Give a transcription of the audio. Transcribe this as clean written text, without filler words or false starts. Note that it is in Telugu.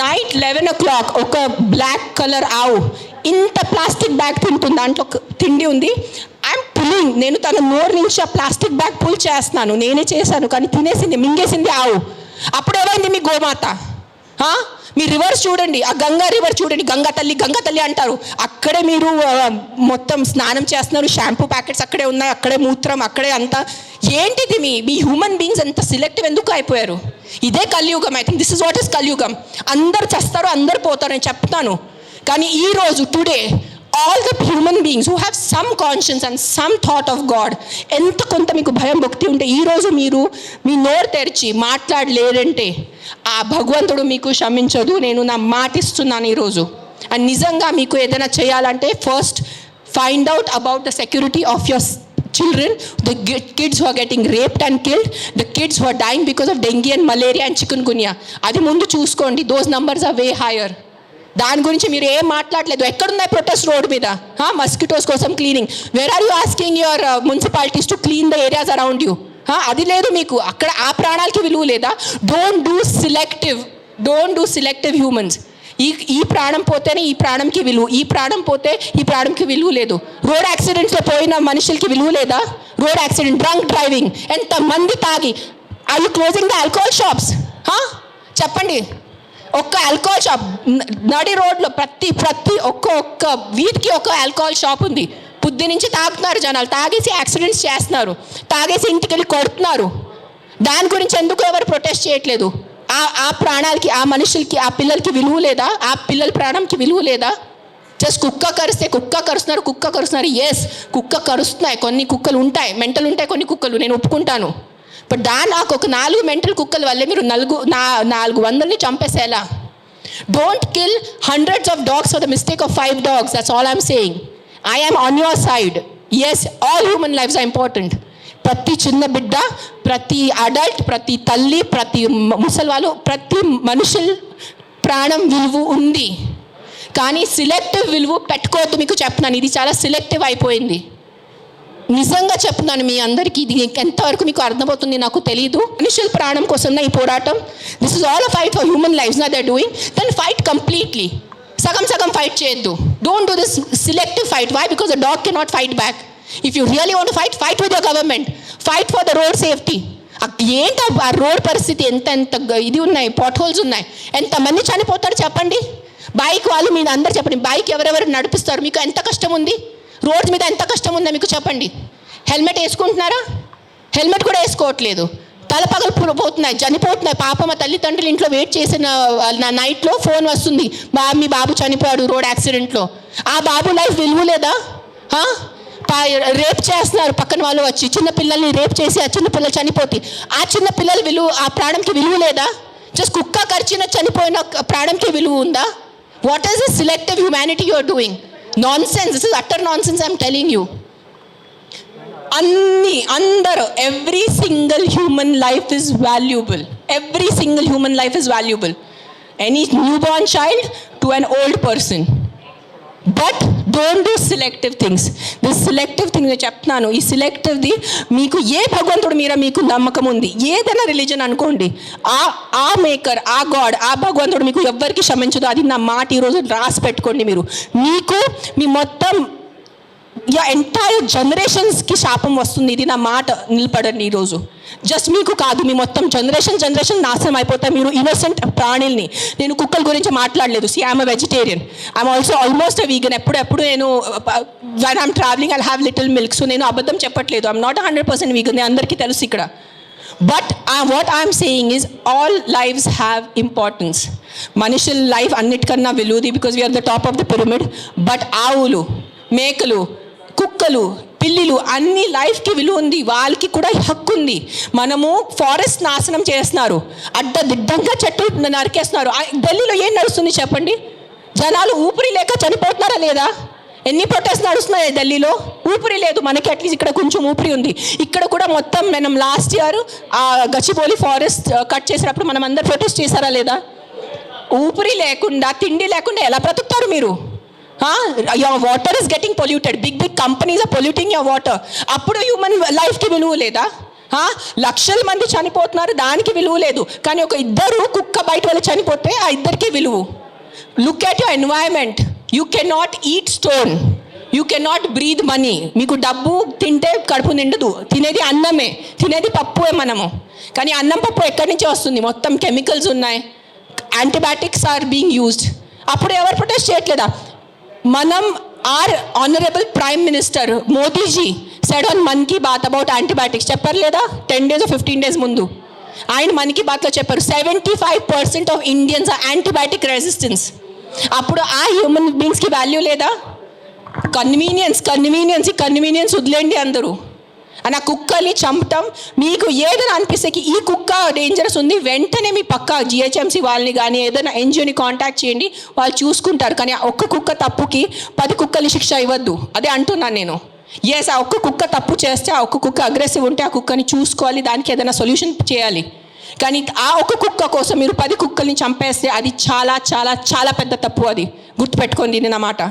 నైట్ 11 o'clock ఒక బ్లాక్ కలర్ ఆవు ఇంత ప్లాస్టిక్ బ్యాగ్ తింటుంది, దాంట్లో తిండి ఉంది. ఐఎమ్ పుల్లింగ్, నేను తన నోరు నుంచి ఆ ప్లాస్టిక్ బ్యాగ్ పుల్ చేస్తున్నాను, నేనే చేశాను, కానీ తినేసింది, మింగేసింది ఆవు. అప్పుడు ఏమైంది మీ గోమాత? మీ రివర్స్ చూడండి, ఆ గంగా రివర్ చూడండి, గంగా తల్లి అంటారు. అక్కడే మీరు మొత్తం స్నానం చేస్తున్నారు, షాంపూ ప్యాకెట్స్ అక్కడే ఉన్నాయి, అక్కడే మూత్రం, అక్కడే అంతా. ఏంటిది మీ హ్యూమన్ బీయింగ్స్ ఎంత సిలెక్టివ్ ఎందుకు అయిపోయారు? ఇదే కలియుగం. I think this is what is కలియుగం. అందరు చేస్తారు, అందరు పోతారు, నేను చెప్తాను. కానీ ఈరోజు today all the human beings who have some conscience and some thought of God, ఎంత కొంత మీకు భయం భక్తి ఉంటే ఈరోజు మీరు మీ నోరు తెరిచి మాట్లాడలేరంటే ఆ భగవంతుడు మీకు క్షమించదు. నేను నా మాట ఇస్తున్నాను ఈరోజు. అండ్ నిజంగా మీకు ఏదైనా చేయాలంటే first find out about the security of your children, the kids who are getting raped and killed, the kids who are dying because of dengue and malaria and chikungunya. అది ముందు చూసుకోండి. those numbers are way higher. దాని గురించి మీరు ఏం మాట్లాడలేదు. ఎక్కడున్నాయి ప్రొటెస్ట్ రోడ్ మీద? మస్కిటోస్ కోసం cleaning. Where are you asking your municipalities to clean the areas around you? అది లేదు మీకు. అక్కడ ఆ ప్రాణాలకి విలువ లేదా? Don't do selective humans. ఈ ప్రాణం పోతేనే ఈ ప్రాణంకి విలువ, ఈ ప్రాణం పోతే ఈ ప్రాణంకి విలువ లేదు. రోడ్ యాక్సిడెంట్స్లో పోయిన మనుషులకి విలువ లేదా? రోడ్ యాక్సిడెంట్, డ్రంక్ డ్రైవింగ్, ఎంతమంది తాగి. Are you closing the alcohol shops? చెప్పండి. ఒక్క ఆల్కహాల్ షాప్ నడి రోడ్లో ప్రతి ఒక్క వీధికి ఒక ఆల్కహాల్ షాప్ ఉంది. పొద్దు నుంచి తాగుతున్నారు జనాలు, తాగేసి యాక్సిడెంట్స్ చేస్తున్నారు, తాగేసి ఇంటికి వెళ్ళి కొడుతున్నారు. దాని గురించి ఎందుకు ఎవరు ప్రొటెస్ట్ చేయట్లేదు? ఆ ప్రాణాలకి, ఆ మనుషులకి, ఆ పిల్లలకి విలువ లేదా? ఆ పిల్లల ప్రాణంకి విలువ లేదా? జస్ట్ కుక్క కరుస్తున్నారు. ఎస్, కుక్క కరుస్తున్నాయి, కొన్ని కుక్కలు ఉంటాయి, మెంటల్ ఉంటాయి కొన్ని కుక్కలు, నేను ఒప్పుకుంటాను. బట్ నాకు ఒక 4 మెంటల్ కుక్కల వల్లే మీరు 400 చంపేసేలా? Don't kill hundreds of dogs for the mistake of 5 dogs. That's all I'm saying. I am on your side. Yes, all human lifes are important. ప్రతి చిన్న బిడ్డ, ప్రతి అడల్ట్, ప్రతి తల్లి, ప్రతి ముసలివాళ్ళు, ప్రతి మనుషుల ప్రాణం విలువ ఉంది. కానీ సిలెక్టివ్ విలువ పెట్టుకోవద్దు. మీకు చెప్తున్నాను, ఇది చాలా సిలెక్టివ్ అయిపోయింది. నిజంగా చెప్తున్నాను మీ అందరికీ. ఇది ఎంతవరకు మీకు అర్థమవుతుంది నాకు తెలియదు. మనుషుల ప్రాణం కోసం ఈ పోరాటం. This is all a fight for human lifes నా they are doing. Then fight completely. సగం ఫైట్ చేయొద్దు. Don't do this selective fight. Why? Because the dog can not fight back. If you really want fight with your government, fight for the road safety. ఏంటి ఆ రోడ్ పరిస్థితి? ఎంత ఇది ఉన్నాయి, పాట్ హోల్స్ ఉన్నాయి, ఎంతమంది చనిపోతారు చెప్పండి. బైక్ వాళ్ళు మీరు అందరు చెప్పండి, బైక్ ఎవరెవరు నడిపిస్తారు? మీకు ఎంత కష్టం ఉంది? రోడ్డు మీద ఎంత కష్టం ఉందో మీకు చెప్పండి. హెల్మెట్ వేసుకుంటున్నారా? హెల్మెట్ కూడా వేసుకోవట్లేదు. తలపగలు పోతున్నాయి, చనిపోతున్నాయి. పాప మా తల్లిదండ్రులు ఇంట్లో వెయిట్ చేసిన నైట్లో ఫోన్ వస్తుంది, మీ బాబు చనిపోయాడు రోడ్ యాక్సిడెంట్లో. ఆ బాబు లైఫ్ విలువ లేదా? రేప్ చేస్తున్నారు పక్కన వాళ్ళు వచ్చి, చిన్న పిల్లల్ని రేప్ చేసి ఆ చిన్న పిల్లలు చనిపోతే ఆ చిన్న పిల్లల విలువ, ఆ ప్రాణంకి విలువ లేదా? జస్ట్ కుక్క కరిచిన చనిపోయిన ప్రాణంకి విలువ ఉందా? What is this selective humanity you are doing? Nonsense. This is utter nonsense, I'm telling you. అందరూ, every single human life is valuable. Every single human life is valuable. Any newborn child to an old person. But don't do selective things. This selective thing నేను చెప్తున్నాను. ఈ సెలెక్టివ్ది మీకు ఏ భగవంతుడు మీద మీకు నమ్మకం ఉంది, ఏదైనా రిలీజన్ అనుకోండి, ఆ మేకర్, ఆ గాడ్, ఆ భగవంతుడు మీకు ఎవ్వరికి క్షమించదు. అది నా మాట. ఈరోజు రాసి పెట్టుకోండి. మీరు మీకు మీ మొత్తం ఎంటైర్ జనరేషన్స్కి శాపం వస్తుంది. ఇది నా మాట. నిలబడండి ఈరోజు. జస్ట్ మీకు కాదు, మీ మొత్తం జనరేషన్ నాశనం అయిపోతాయి. మీరు ఇన్నోసెంట్ ప్రాణుల్ని. నేను కుక్కల గురించి మాట్లాడలేదు. See I'm a vegetarian. I'm also almost a vegan. ఎప్పుడు నేను when I'm travelling I have little milk. So నేను అబద్ధం చెప్పట్లేదు. I'm not 100% vegan. అందరికీ తెలుసు ఇక్కడ. But what I'm saying is all lives have importance. మనుషుల లైఫ్ అన్నిటికన్నా విలువది, because we're the top of the pyramid. But ఆవులు, మేకలు, కుక్కలు, పిల్లిలు అన్ని లైఫ్కి విలువ ఉంది. వాళ్ళకి కూడా హక్కు ఉంది. మనము ఫారెస్ట్ నాశనం చేస్తున్నారు, అడ్డదిడ్డంగా చెట్టు నరికేస్తున్నారు. ఢిల్లీలో ఏం నడుస్తుంది చెప్పండి? జనాలు ఊపిరి లేక చనిపోతున్నారా లేదా? ఎన్ని ప్రొటెస్ట్ నడుస్తున్నాయి ఢిల్లీలో? ఊపిరి లేదు. మనకి అట్లీస్ట్ ఇక్కడ కొంచెం ఊపిరి ఉంది. ఇక్కడ కూడా మొత్తం మనం లాస్ట్ ఇయర్ ఆ గచ్చిబౌలి ఫారెస్ట్ కట్ చేసినప్పుడు మనం అందరు ప్రొటెస్ట్ చేశారా లేదా? ఊపిరి లేకుండా, తిండి లేకుండా ఎలా బ్రతుకుతారు మీరు? Your water is getting polluted. Big companies are polluting your water. అప్పుడు హ్యూమన్ లైఫ్కి విలువ లేదా? లక్షల మంది చనిపోతున్నారు, దానికి విలువ లేదు. కానీ ఒక ఇద్దరు కుక్క బయట వెళ్ళి చనిపోతే ఆ ఇద్దరికి విలువ. Look at your environment. You can not eat stone, you can not breathe money. మీకు డబ్బు తింటే కడుపు నిండదు, తినేది అన్నమే, తినేది పప్పువే మనము. కానీ అన్నం పప్పు ఎక్కడి నుంచి వస్తుంది? మొత్తం కెమికల్స్ ఉన్నాయి, యాంటీబయాటిక్స్ ఆర్ బీయింగ్ యూజ్డ్. అప్పుడు ఎవరు ప్రొటెస్ట్ చేయట్లేదా? మనం our honourable prime minister Modiji said on Mann Ki Baat about antibiotics చెప్పారు లేదా? 10 days or 15 days ముందు ఆయన మన్ కీ బాత్లో చెప్పారు 75% of Indians are antibiotic resistance. అప్పుడు ఆ హ్యూమన్ బీయింగ్స్కి వాల్యూ లేదా? కన్వీనియన్స్ వదిలేండి అందరూ. ఆ కుక్కల్ని చంపటం మీకు ఏదైనా అనిపిస్తే ఈ కుక్క డేంజరస్ ఉంది, వెంటనే మీ పక్క జిహెచ్ఎంసీ వాళ్ళని కానీ ఏదైనా ఎన్జిఓని కాంటాక్ట్ చేయండి, వాళ్ళు చూసుకుంటారు. కానీ ఒక్క కుక్క తప్పుకి 10 కుక్కలు శిక్ష ఇవ్వద్దు, అదే అంటున్నాను నేను. ఆ ఒక్క కుక్క తప్పు చేస్తే, ఆ ఒక్క కుక్క అగ్రెసివ్ ఉంటే ఆ కుక్కని చూసుకోవాలి, దానికి ఏదైనా సొల్యూషన్ చేయాలి. కానీ ఆ ఒక్క కుక్క కోసం మీరు 10 కుక్కల్ని చంపేస్తే అది చాలా చాలా చాలా పెద్ద తప్పు. అది గుర్తుపెట్టుకోండి నా మాట.